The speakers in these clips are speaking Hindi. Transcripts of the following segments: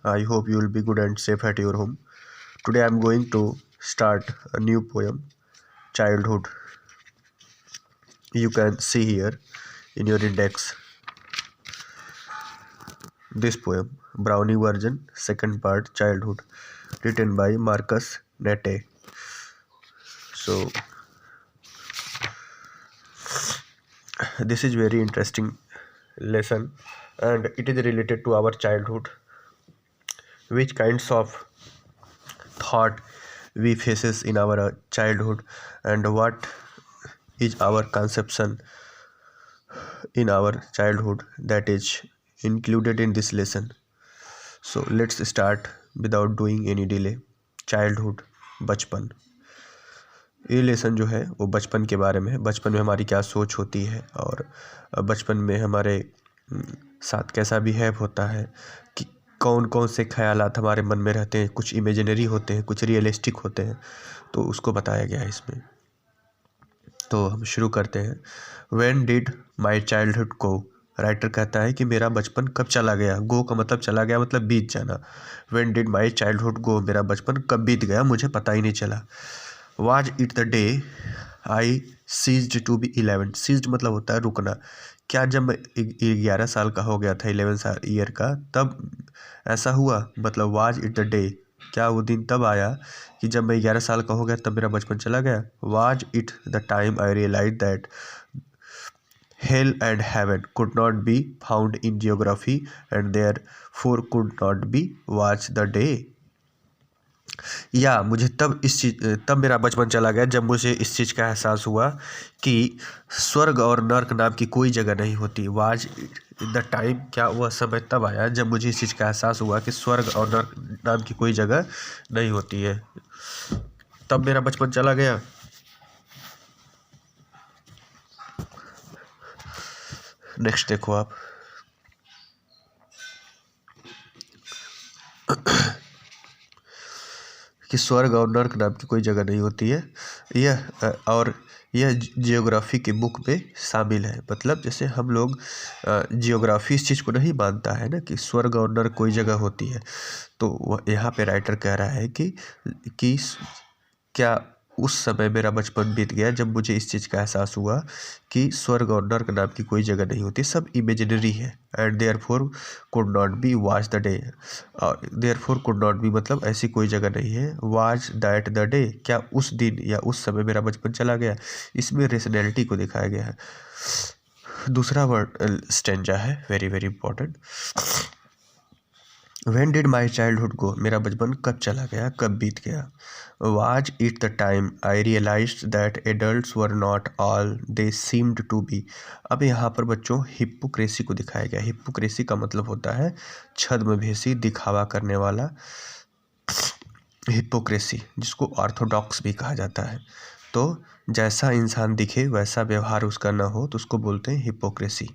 I hope you will be good and safe at your home. Today I am going to start a new poem, Childhood. You can see here in your index this poem, Browning version, second part, Childhood, written by Marcus Nette. So this is very interesting lesson and it is related to our childhood. Which kinds of thought we faces in our childhood and what is our conception in our childhood that is included in this lesson. So let's start without doing any delay. Childhood, बचपन. ये लेसन जो है वो बचपन के बारे में है. बचपन में हमारी क्या सोच होती है और बचपन में हमारे साथ कैसा बिहेव होता है, कि कौन कौन से ख्यालात हमारे मन में रहते हैं. कुछ इमेजिनरी होते हैं, कुछ रियलिस्टिक होते हैं, तो उसको बताया गया है इसमें. तो हम शुरू करते हैं. When did my childhood go? Writer कहता है कि मेरा बचपन कब चला गया. गो का मतलब चला गया, मतलब बीत जाना. When did my childhood go? मेरा बचपन कब बीत गया, मुझे पता ही नहीं चला. Was it the day I ceased to be 11? Ceased मतलब होता है रुकना. क्या जब मैं 11 साल का हो गया था, 11 ईयर का, तब ऐसा हुआ. मतलब was it the day, क्या वो दिन तब आया कि जब मैं 11 साल का हो गया तब मेरा बचपन चला गया. Was it the time I realized that hell and heaven could not be found in geography and therefore could not be was the day? या मुझे तब मेरा बचपन चला गया जब मुझे इस चीज़ का एहसास हुआ कि स्वर्ग और नर्क नाम की कोई जगह नहीं होती. वाज द टाइम, क्या वह समय तब आया जब मुझे इस चीज़ का एहसास हुआ कि स्वर्ग और नर्क नाम की कोई जगह नहीं होती है. तब मेरा बचपन चला गया. नेक्स्ट देखो आप. कि स्वर्ग और नर्क नाम की कोई जगह नहीं होती है. यह जियोग्राफी के बुक में शामिल है. मतलब जैसे हम लोग जियोग्राफी इस चीज़ को नहीं मानता है ना कि स्वर्ग और नर्क कोई जगह होती है. तो वह यहाँ पे राइटर कह रहा है कि क्या उस समय मेरा बचपन बीत गया जब मुझे इस चीज़ का एहसास हुआ कि स्वर्ग और नर्क नाम की कोई जगह नहीं होती, सब इमेजिनरी है. And therefore could not be was the day. Therefore could not be मतलब ऐसी कोई जगह नहीं है. वाज दैट द डे, क्या उस दिन या उस समय मेरा बचपन चला गया. इसमें रेशनैलिटी को दिखाया गया है. दूसरा वर्ड स्टेंजा है, very very important. When did my childhood go? मेरा बचपन कब चला गया, कब बीत गया. Was it the time I realized that adults were not all they seemed to be? अब यहाँ पर बच्चों हिप्पोक्रेसी को दिखाया गया. हिप्पोक्रेसी का मतलब होता है छद्मवेशी, दिखावा करने वाला. हिप्पोक्रेसी जिसको ऑर्थोडॉक्स भी कहा जाता है. तो जैसा इंसान दिखे वैसा व्यवहार उसका न हो तो उसको बोलते हैं हिप्पोक्रेसी,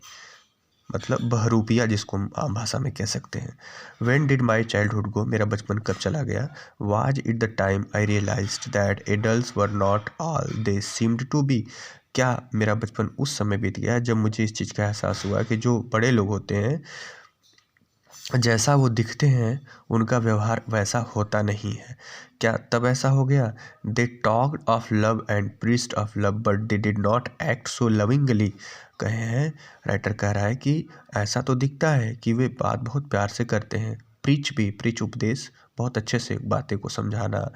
मतलब बहरूपिया जिसको हम आम भाषा में कह सकते हैं. When did my childhood go? मेरा बचपन कब चला गया. Was it the time I realized that adults were not all they seemed to be? क्या मेरा बचपन उस समय बीत गया जब मुझे इस चीज़ का एहसास हुआ कि जो बड़े लोग होते हैं जैसा वो दिखते हैं उनका व्यवहार वैसा होता नहीं है. क्या तब ऐसा हो गया. They talked of love and preached of love but they did not act so lovingly. कहे हैं, राइटर कह रहा है कि ऐसा तो दिखता है कि वे बात बहुत प्यार से करते हैं. प्रीच उपदेश, बहुत अच्छे से बातें को समझाना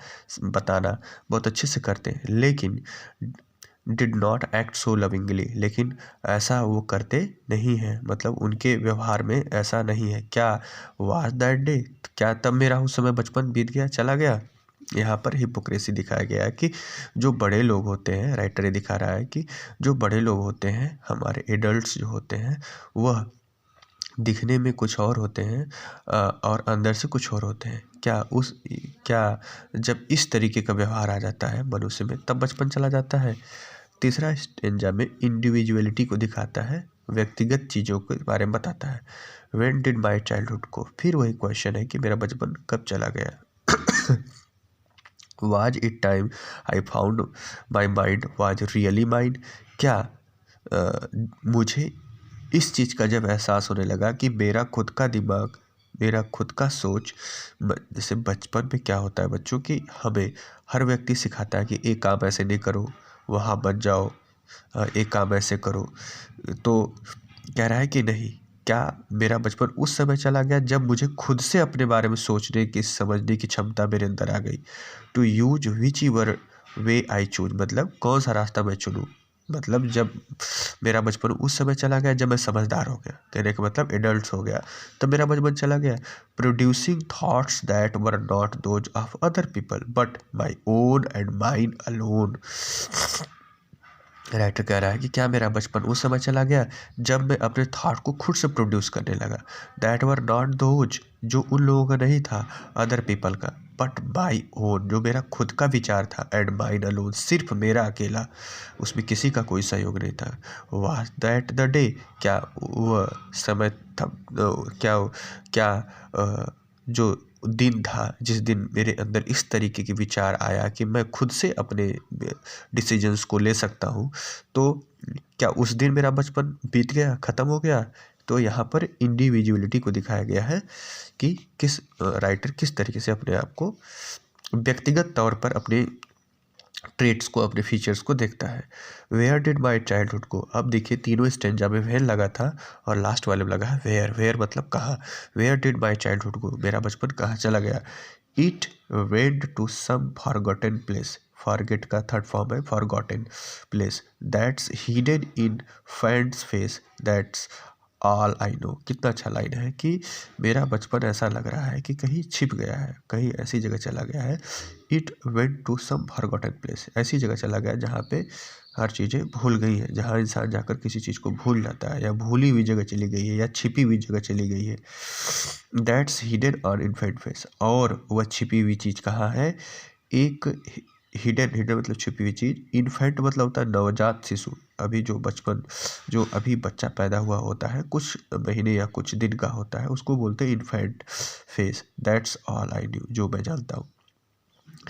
बताना बहुत अच्छे से करते हैं, लेकिन did not act so lovingly, लेकिन ऐसा वो करते नहीं हैं, मतलब उनके व्यवहार में ऐसा नहीं है. क्या वाज दैट डे, क्या तब मेरा उस समय बचपन बीत गया, चला गया. यहाँ पर हिपोक्रेसी दिखाया गया है कि जो बड़े लोग होते हैं, राइटर ये दिखा रहा है कि जो बड़े लोग होते हैं, हमारे एडल्ट्स जो होते हैं, वह दिखने में कुछ और होते हैं और अंदर से कुछ और होते हैं. क्या जब इस तरीके का व्यवहार आ जाता है मनुष्य में तब बचपन चला जाता है. तीसरा स्टेंजा में इंडिविजुअलिटी को दिखाता है, व्यक्तिगत चीज़ों के बारे में बताता है. व्हेन डिड माय चाइल्डहुड को, फिर वही क्वेश्चन है कि मेरा बचपन कब चला गया. Was it time I found my mind was really mind. क्या मुझे इस चीज़ का जब एहसास होने लगा कि मेरा खुद का दिमाग मेरा खुद का सोच जैसे बचपन में क्या होता है बच्चों की, हमें हर व्यक्ति सिखाता है कि एक काम ऐसे नहीं करो, वहाँ मत जाओ, एक काम ऐसे करो। तो कह रहा है कि नहीं, क्या मेरा बचपन उस समय चला गया जब मुझे खुद से अपने बारे में सोचने की समझने की क्षमता मेरे अंदर आ गई। To use whichever way I choose, मतलब कौन सा रास्ता मैं चुनूँ। मतलब जब मेरा बचपन उस समय चला गया जब मैं समझदार हो गया, कहने का मतलब एडल्ट हो गया, तब मेरा बचपन चला गया। Producing thoughts that were not those of other people but my own and mine alone. Writer कह रहा है कि क्या मेरा बचपन उस समय चला गया जब मैं अपने थॉट को खुद से प्रोड्यूस करने लगा। दैट वर नॉट दोज, जो उन लोगों का नहीं था, अदर पीपल का, बट बाई ओन, जो मेरा खुद का विचार था, एंड माइन अलोन, सिर्फ मेरा अकेला, उसमें किसी का कोई सहयोग नहीं था। वाज दैट द डे, क्या वह समय था, क्या क्या जो दिन था जिस दिन मेरे अंदर इस तरीके के विचार आया कि मैं खुद से अपने डिसीजंस को ले सकता हूँ। तो क्या उस दिन मेरा बचपन बीत गया, ख़त्म हो गया। तो यहाँ पर इंडिविजुअलिटी को दिखाया गया है कि किस राइटर किस तरीके से अपने आप को व्यक्तिगत तौर पर अपने ट्रेट्स को, अपने फीचर्स को देखता है। वेयर डिड माई चाइल्डहुड को, अब देखिए तीनों स्टेंजा में वेयर लगा था और लास्ट वाले में लगा है वेयर। वेयर मतलब कहाँ। वेयर डिड माई चाइल्डहुड को, मेरा बचपन कहाँ चला गया। It went to some forgotten place, forget का थर्ड फॉर्म है forgotten place, that's hidden in friends face, that's all I know. कितना अच्छा लाइन है कि मेरा बचपन ऐसा लग रहा है कि कहीं छिप गया है, कहीं ऐसी जगह चला गया है। It went to some forgotten place, ऐसी जगह चला गया जहाँ पे हर चीज़ें भूल गई है, जहाँ इंसान जाकर किसी चीज़ को भूल जाता है, या भूली हुई जगह चली गई है, या छिपी हुई जगह चली गई है। That's hidden on infant face, और वह छिपी हुई चीज़ कहाँ है। एक हिडन, हिडन मतलब छिपी हुई चीज़, इन्फेंट मतलब होता है नवजात शिशु, अभी जो बचपन, जो अभी बच्चा पैदा हुआ होता है, कुछ महीने या कुछ दिन का होता है, उसको बोलते हैं infant face. That's all I knew, जो मैं जानता हूँ।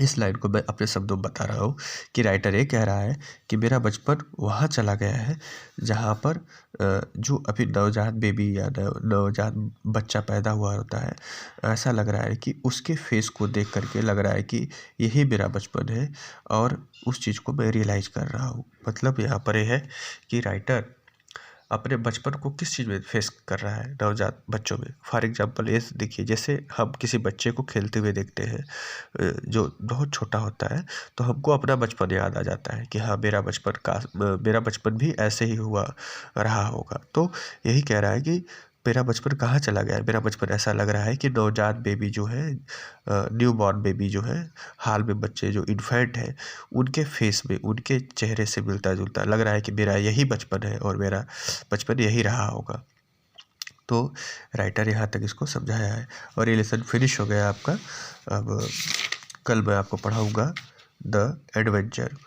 इस लाइन को मैं अपने शब्दों में बता रहा हूँ कि राइटर ये कह रहा है कि मेरा बचपन वहाँ चला गया है जहाँ पर जो अभी नवजात बेबी या नवजात बच्चा पैदा हुआ होता है, ऐसा लग रहा है कि उसके फेस को देख करके लग रहा है कि यही मेरा बचपन है, और उस चीज़ को मैं रियलाइज़ कर रहा हूँ। मतलब यहाँ पर यह है कि राइटर अपने बचपन को किस चीज़ में फेस कर रहा है, नवजात बच्चों में। फॉर एग्जांपल ये देखिए, जैसे हम किसी बच्चे को खेलते हुए देखते हैं जो बहुत छोटा होता है, तो हमको अपना बचपन याद आ जाता है कि हाँ मेरा बचपन भी ऐसे ही हुआ रहा होगा। तो यही कह रहा है कि मेरा बचपन कहाँ चला गया है। मेरा बचपन ऐसा लग रहा है कि नवजात बेबी जो है, न्यू बॉर्न बेबी जो है, हाल में बच्चे जो इन्फेंट है, उनके फेस में, उनके चेहरे से मिलता जुलता लग रहा है कि मेरा यही बचपन है और मेरा बचपन यही रहा होगा। तो राइटर यहाँ तक इसको समझाया है और ये लेसन फिनिश हो गया आपका। अब कल मैं आपको पढ़ाऊँगा द एडवेंचर,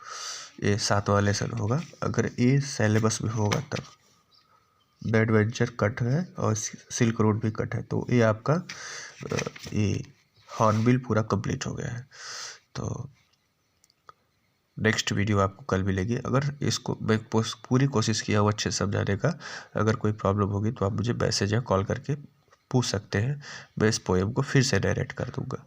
ये 7वां लेसन होगा, अगर ये सिलेबस में होगा तब। द एडवेंचर कट है और सिल्क रोड भी कट है, तो ये आपका ये हॉर्नबिल पूरा कंप्लीट हो गया है। तो नेक्स्ट वीडियो आपको कल मिलेगी। अगर इसको मैं पूरी कोशिश किया हूँ अच्छे से समझाने का, अगर कोई प्रॉब्लम होगी तो आप मुझे मैसेज या कॉल करके पूछ सकते हैं, मैं इस पोएम को फिर से नरेट कर दूँगा।